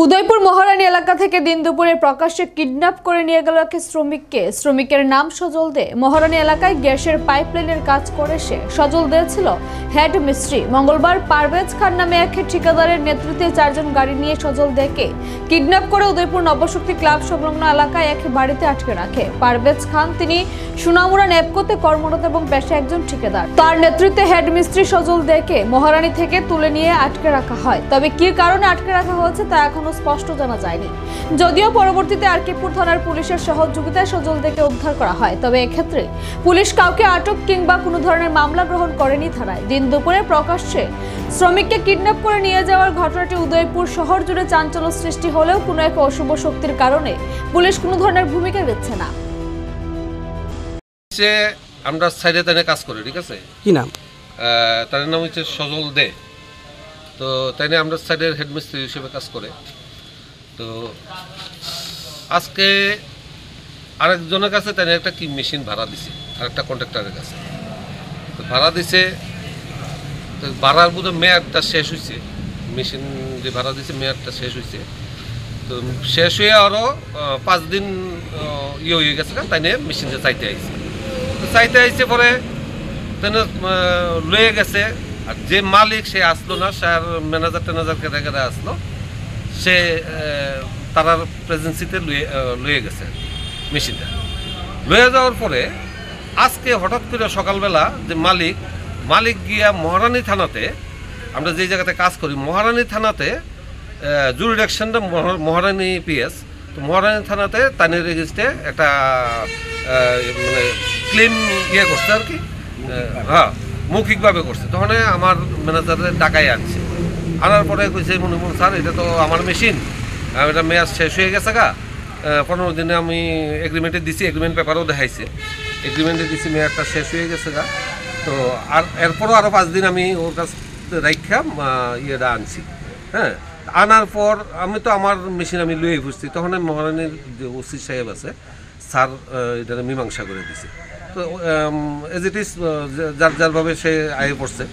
উদয়পুর মহারানী এলাকা থেকে দিন দুপুরে প্রকাশ্যে কিডন্যাপ করে নিয়ে গেল এক শ্রমিকের নাম সজল দে। মহারানী এলাকায় গ্যাসের পাইপলাইনের কাজ করে সজল দে ছিল হেড মিস্ত্রি। মঙ্গলবার পারভেজ খান নামে এক ঠিকাদারের নেতৃত্বে 4 জন গাড়ি নিয়ে সজল দেকে কিডন্যাপ করে উদয়পুর নবশক্তি ক্লাব সংলগ্ন এলাকায় এক বাড়িতে আটকে রাখে। পারভেজ খান তিনি সুনামুরা নেপকোতে কর্মরত এবং পেশায় একজন ঠিকাদার। তার নেতৃত্বে হেড মিস্ত্রি সজল দেকে মহারানী থেকে তুলে নিয়ে আটকে রাখা হয়। তবে কি কারণে আটকে রাখা হয়েছে তা এখনো স্পষ্ট জানা যায়নি। যদিও পরবর্তীতে আরকিপুর থানার পুলিশের সহযোগিতায় সজল দেকে উদ্ধার করা হয়, তবে এক্ষেত্রে পুলিশ কাউকে আটক কিংবা কোনো ধরনের মামলা গ্রহণ করেনি থানায়। দিন দুপুরে প্রকাশ্যে শ্রমিককে কিডন্যাপ করে নিয়ে যাওয়ার ঘটনাটি উদয়পুর শহর জুড়ে চাঞ্চল্য সৃষ্টি হলেও কোনো এক অশুভ শক্তির কারণে পুলিশ কোনো ধরনের ভূমিকা নিচ্ছে না। আমরা সাইডে তাই কাজ করি, ঠিক আছে? কি নাম? তার নাম হচ্ছে সজল দে। তো তাই আমরা সাইডের হেডমিস্ত্রি হিসেবে কাজ করে। তো আজকে আরেকজনের কাছে তাই একটা কি মেশিন ভাড়া দিছে, আরেকটা কন্ট্রাক্টরের কাছে তো ভাড়া দিছে। তো ভাড়ার বোধহয় মেয়াদটা শেষ হয়েছে, মেশিন যে ভাড়া দিছে মেয়াদটা শেষ হয়েছে। তো শেষ হয়ে আরও 5 দিন হয়ে গেছে, তাই নিয়ে মেশিনটা চাইতে আইছে। তো চাইতে আইছে পরে তেন লয়ে গেছে। আর যে মালিক সে আসলো না, সে আর ম্যানেজার কেটে আসলো, সে তার প্রেজেন্সিতে লয়ে গেছে মেশিনটা। লয়ে যাওয়ার পরে আজকে হঠাৎ করে সকালবেলা যে মালিক গিয়া মহারানী থানাতে, আমরা যে জায়গাতে কাজ করি মহারানী থানাতে জুরিডিকশনটা মহারানী পিএস, তো মহারানী থানাতে তানের রেজিস্ট্রে একটা মানে ক্লেম করছে আর কি, হ্যাঁ মৌখিকভাবে করছে। তখন আমার ম্যানেজারের ডাকাই আনছে। আনার পরে কইছে মনে স্যার এটা তো আমার মেশিন, এটা মেয়াদ শেষ হয়ে গেছে গা, 15 দিনে আমি এগ্রিমেন্টে দিছি, এগ্রিমেন্ট পেপারও দেখাইছে, এগ্রিমেন্টে দিছি মেয়াদটা শেষ হয়ে গেছে গা। তো আর এরপরও আরও 5 দিন আমি ওর কাছ রাইখা ইয়েটা আনছি। হ্যাঁ, আনার পর আমি তো আমার মেশিন আমি লুয়ে বুঝছি। তখন মহারানীর যে ওসি সাহেব আছে স্যার এটা মীমাংসা করে দিছে। তো এজ ইট ইজ যারভাবে সে আয়ে পড়ছে